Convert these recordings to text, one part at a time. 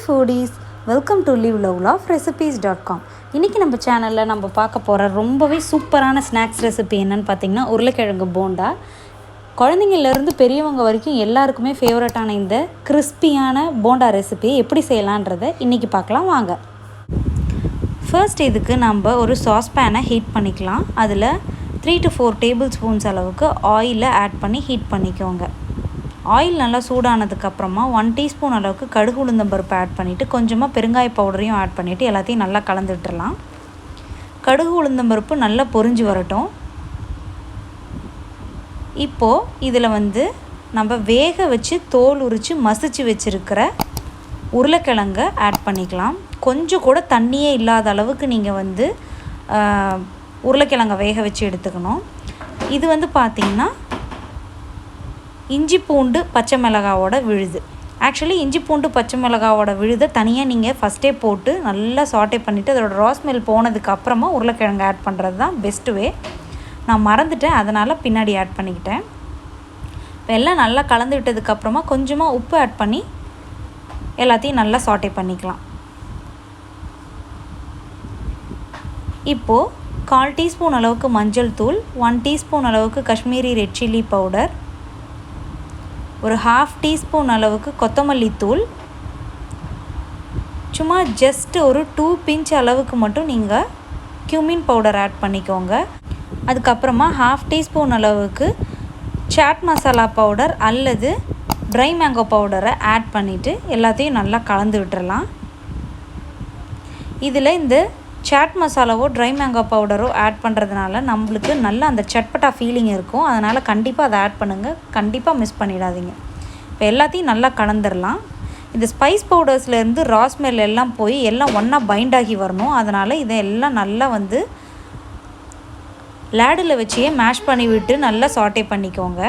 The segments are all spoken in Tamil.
foodies, welcome to liveloveloverecipes.com. இன்றைக்கி நம்ம சேனலில் நம்ம பார்க்க போகிற ரொம்பவே சூப்பரான ஸ்நாக்ஸ் ரெசிபி என்னென்னு பார்த்தீங்கன்னா உருளைக்கிழங்கு போண்டா. குழந்தைங்கள்லேருந்து பெரியவங்க வரைக்கும் எல்லாருக்குமே ஃபேவரட்டான இந்த கிறிஸ்பியான போண்டா ரெசிபி எப்படி செய்யலான்றதை இன்றைக்கி பார்க்கலாம் வாங்க. ஃபர்ஸ்ட் இதுக்கு நம்ம ஒரு சாஸ் பேனை ஹீட் பண்ணிக்கலாம். அதில் 3 to 4 டேபிள் ஸ்பூன்ஸ் அளவுக்கு ஆயிலை ஆட் பண்ணி ஹீட் பண்ணிக்கோங்க. ஆயில் நல்லா சூடானதுக்கப்புறமா 1 டீஸ்பூன் அளவுக்கு கடுகு உளுந்தம்பருப்பு ஆட் பண்ணிவிட்டு கொஞ்சமாக பெருங்காய பவுடரையும் ஆட் பண்ணிவிட்டு எல்லாத்தையும் நல்லா கலந்து விட்டுடலாம். கடுகு உளுந்தம்பருப்பு நல்லா பொரிஞ்சு வரட்டும். இப்போது இதில் நம்ம வேக வச்சு தோல் உரித்து மசிச்சு வச்சுருக்கிற உருளைக்கிழங்கை ஆட் பண்ணிக்கலாம். கொஞ்சம் கூட தண்ணியே இல்லாத அளவுக்கு நீங்கள் உருளைக்கிழங்கை வேக வச்சு எடுத்துக்கணும். இது பார்த்திங்கன்னா இஞ்சி பூண்டு பச்சை மிளகாவோட விழுது. ஆக்சுவலி இஞ்சி பூண்டு பச்சை மிளகாவோட விழுதை தனியாக நீங்கள் ஃபஸ்ட்டே போட்டு நல்லா சாட்டே பண்ணிவிட்டு அதோட ரா ஸ்மெல் போனதுக்கப்புறமா உருளைக்கிழங்கு ஆட் பண்ணுறது தான் பெஸ்ட்டு வே. நான் மறந்துட்டேன், அதனால் பின்னாடி ஆட் பண்ணிக்கிட்டேன். இப்போ எல்லாம் நல்லா கலந்து விட்டதுக்கப்புறமா கொஞ்சமாக உப்பு ஆட் பண்ணி எல்லாத்தையும் நல்லா சாட்டே பண்ணிக்கலாம். இப்போது 1/4 டீஸ்பூன் அளவுக்கு மஞ்சள் தூள், 1 டீஸ்பூன் அளவுக்கு காஷ்மீரி ரெட் சில்லி பவுடர், ஒரு 1/2 டீஸ்பூன் அளவுக்கு கொத்தமல்லி தூள், சும்மா ஜஸ்ட் ஒரு 2 பிஞ்ச் அளவுக்கு மட்டும் நீங்கள் கியூமின் பவுடர் ஆட் பண்ணிக்கோங்க. அதுக்கப்புறமா 1/2 டீஸ்பூன் அளவுக்கு சாட் மசாலா பவுடர் அல்லது ட்ரை மேங்கோ பவுடரை ஆட் பண்ணிவிட்டு எல்லாத்தையும் நல்லா கலந்து விட்டுறலாம். இதில் இந்த சாட் மசாலாவோ ட்ரை மேங்கோ பவுடரோ ஆட் பண்ணுறதுனால நம்மளுக்கு நல்ல அந்த சட்பட்டா ஃபீலிங் இருக்கும். அதனால் கண்டிப்பாக அதை ஆட் பண்ணுங்கள், கண்டிப்பாக மிஸ் பண்ணிடாதீங்க. இப்போ எல்லாத்தையும் நல்லா கலந்துடலாம். இந்த ஸ்பைஸ் பவுடர்ஸ்லேருந்து ரா ஸ்மெல் எல்லாம் போய் எல்லாம் ஒன்றா பைண்ட் ஆகி வரணும். அதனால் இதை எல்லாம் நல்லா லேடில் வச்சே மேஷ் பண்ணி விட்டு நல்லா சாட்டே பண்ணிக்கோங்க.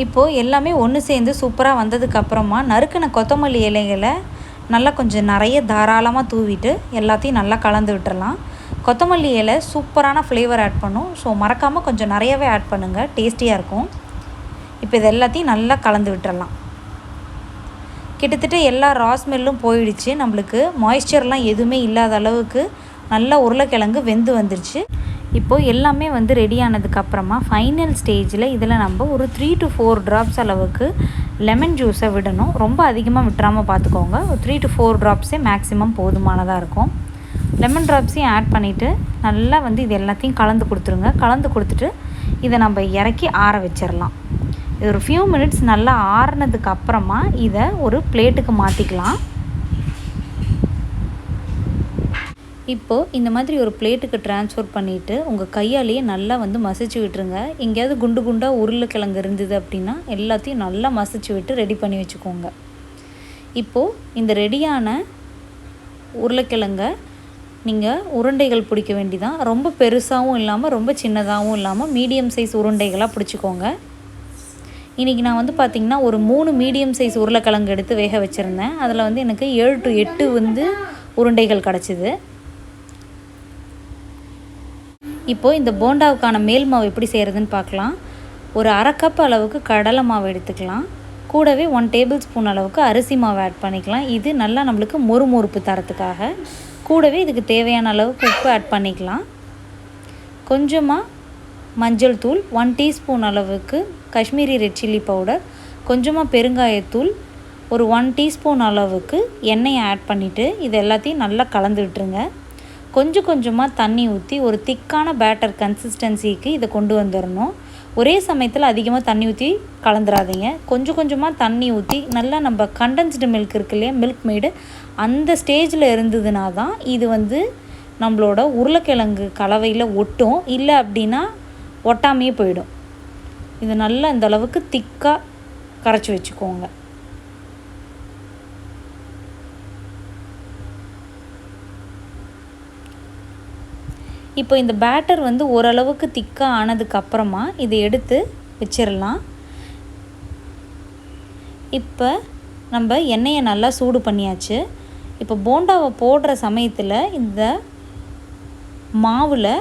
இப்போது எல்லாமே ஒன்று சேர்ந்து சூப்பராக வந்ததுக்கப்புறமா நறுக்கின கொத்தமல்லி இலைகளை நல்லா கொஞ்சம் நிறைய தாராளமாக தூவிட்டு எல்லாத்தையும் நல்லா கலந்து விட்டுறலாம். கொத்தமல்லி இலை சூப்பரான ஃப்ளேவர் ஆட் பண்ணும். ஸோ மறக்காமல் கொஞ்சம் நிறையவே ஆட் பண்ணுங்கள், டேஸ்டியாக இருக்கும். இப்போ இது எல்லாத்தையும் நல்லா கலந்து விட்டுறலாம். கிட்டத்தட்ட எல்லா ரா ஸ்மெல்லும் போயிடுச்சு. நம்மளுக்கு மாய்ஸ்சர்லாம் எதுவுமே இல்லாத அளவுக்கு நல்லா உருளைக்கிழங்கு வெந்து வந்துருச்சு. இப்போது எல்லாமே ரெடி ஆனதுக்கப்புறமா ஃபைனல் ஸ்டேஜில் இதில் நம்ம ஒரு 3 to 4 ட்ராப்ஸ் அளவுக்கு லெமன் ஜூஸை விடணும். ரொம்ப அதிகமாக விட்டுறாமல் பார்த்துக்கோங்க. ஒரு 3 to 4 ட்ராப்ஸே மேக்ஸிமம் போதுமானதாக இருக்கும். லெமன் ட்ராப்ஸையும் ஆட் பண்ணிவிட்டு நல்லா இது எல்லாத்தையும் கலந்து கொடுத்துருங்க. கலந்து கொடுத்துட்டு இதை நம்ம இறக்கி ஆற வச்சிடலாம். இது ஒரு ஃபியூ மினிட்ஸ் நல்லா ஆறுனதுக்கப்புறமா இதை ஒரு பிளேட்டுக்கு மாற்றிக்கலாம். இப்போது இந்த மாதிரி ஒரு பிளேட்டுக்கு ட்ரான்ஸ்ஃபர் பண்ணிவிட்டு உங்கள் கையாலேயே நல்லா மசிச்சு விட்டுருங்க. எங்கேயாவது குண்டு குண்டாக உருளைக்கிழங்கு இருந்தது அப்படின்னா எல்லாத்தையும் நல்லா மசிச்சு விட்டு ரெடி பண்ணி வச்சுக்கோங்க. இப்போது இந்த ரெடியான உருளைக்கிழங்கை நீங்கள் உருண்டைகள் பிடிக்க வேண்டிதான். ரொம்ப பெருசாகவும் இல்லாமல் ரொம்ப சின்னதாகவும் இல்லாமல் மீடியம் சைஸ் உருண்டைகளாக பிடிச்சிக்கோங்க. இன்றைக்கி நான் பார்த்திங்கன்னா ஒரு 3 மீடியம் சைஸ் உருளைக்கிழங்கு எடுத்து வேக வச்சுருந்தேன். அதில் எனக்கு 7 to 8 உருண்டைகள் கிடச்சிது. இப்போது இந்த போண்டாவுக்கான மேல் மாவு எப்படி செய்கிறதுன்னு பார்க்கலாம். ஒரு 1/2 கப் அளவுக்கு கடலை மாவு எடுத்துக்கலாம். கூடவே 1 டேபிள் ஸ்பூன் அளவுக்கு அரிசி மாவு ஆட் பண்ணிக்கலாம். இது நல்லா நம்மளுக்கு மொறுமொறுப்பு தரத்துக்காக. கூடவே இதுக்கு தேவையான அளவுக்கு உப்பு ஆட் பண்ணிக்கலாம். கொஞ்சமாக மஞ்சள் தூள், 1 டீஸ்பூன் அளவுக்கு காஷ்மீரி ரெட் சில்லி பவுடர், கொஞ்சமாக பெருங்காயத்தூள், ஒரு 1 டீஸ்பூன் அளவுக்கு எண்ணெயை ஆட் பண்ணிவிட்டு இது எல்லாத்தையும் நல்லா கலந்து விட்டுருங்க. கொஞ்சம் கொஞ்சமாக தண்ணி ஊற்றி ஒரு திக்கான பேட்டர் கன்சிஸ்டன்சிக்கு இதை கொண்டு வந்துடணும். ஒரே சமயத்தில் அதிகமாக தண்ணி ஊற்றி கலந்துடாதீங்க. கொஞ்சம் கொஞ்சமாக தண்ணி ஊற்றி நல்லா நம்ம கண்டென்ஸ்டு மில்க் இருக்கு இல்லையா, மில்க் மேடு, அந்த ஸ்டேஜில் இருந்ததுனா தான் இது நம்மளோட உருளைக்கிழங்கு கலவையில் ஒட்டும். இல்லை அப்படின்னா ஒட்டாமையே போயிடும். இது நல்லா இந்த அளவுக்கு திக்காக கரைச்சி வச்சுக்கோங்க. இப்போ இந்த பேட்டர் ஓரளவுக்கு திக்காக ஆனதுக்கப்புறமா இதை எடுத்து வச்சிடலாம். இப்போ நம்ம எண்ணெயை நல்லா சூடு பண்ணியாச்சு. இப்போ போண்டாவை போடுற சமயத்தில் இந்த மாவில்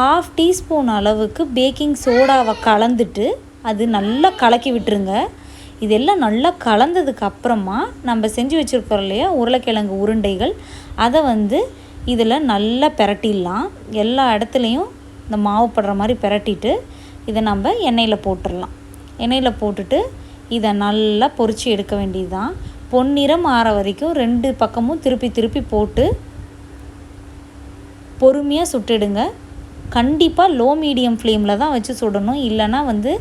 1/2 டீஸ்பூன் அளவுக்கு பேக்கிங் சோடாவை கலந்துட்டு அது நல்லா கலக்கி விட்டுருங்க. இதெல்லாம் நல்லா கலந்ததுக்கு அப்புறமா நம்ம செஞ்சு வச்சுருக்கோம் இல்லையா உருளைக்கிழங்கு உருண்டைகள், அதை வந்து இதில் நல்லா பிரட்டிடலாம். எல்லா இடத்துலையும் இந்த மாவு படுற மாதிரி பிரட்டிட்டு இதை நம்ம எண்ணெயில் போட்டுடலாம். எண்ணெயில் போட்டுட்டு இதை நல்லா பொரித்து எடுக்க வேண்டியது தான். பொன்னிறம் ஆற வரைக்கும் 2 பக்கமும் திருப்பி போட்டு பொறுமையாக சுட்டுடுங்க. கண்டிப்பாக லோ மீடியம் ஃப்ளேமில் தான் வச்சு சுடணும், இல்லைன்னா வந்து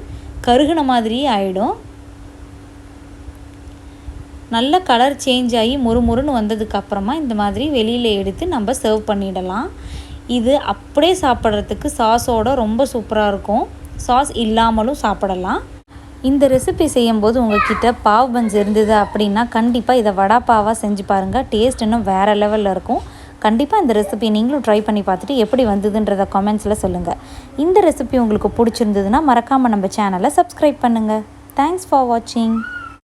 கருகுன மாதிரியே ஆகிடும். நல்ல கலர் சேஞ்ச் ஆகி முறுமுறுன்னு வந்ததுக்கப்புறமா இந்த மாதிரி வெளியில் எடுத்து நம்ம சர்வ் பண்ணிடலாம். இது அப்படியே சாப்பிட்றதுக்கு சாஸோடு ரொம்ப சூப்பராக இருக்கும். சாஸ் இல்லாமலும் சாப்பிடலாம். இந்த ரெசிபி செய்யும்போது உங்கள்கிட்ட பாவ் பன்ஸ் இருந்தது அப்படின்னா கண்டிப்பாக இதை வடா பாவாக செஞ்சு பாருங்கள். டேஸ்ட் இன்னும் வேறு லெவலில் இருக்கும். கண்டிப்பாக இந்த ரெசிபி நீங்களும் ட்ரை பண்ணி பார்த்துட்டு எப்படி வந்ததுன்றதை கமெண்ட்ஸில் சொல்லுங்கள். இந்த ரெசிபி உங்களுக்கு பிடிச்சிருந்ததுன்னா மறக்காமல் நம்ம சேனலை சப்ஸ்கிரைப் பண்ணுங்கள். தேங்க்ஸ் ஃபார் வாட்சிங்.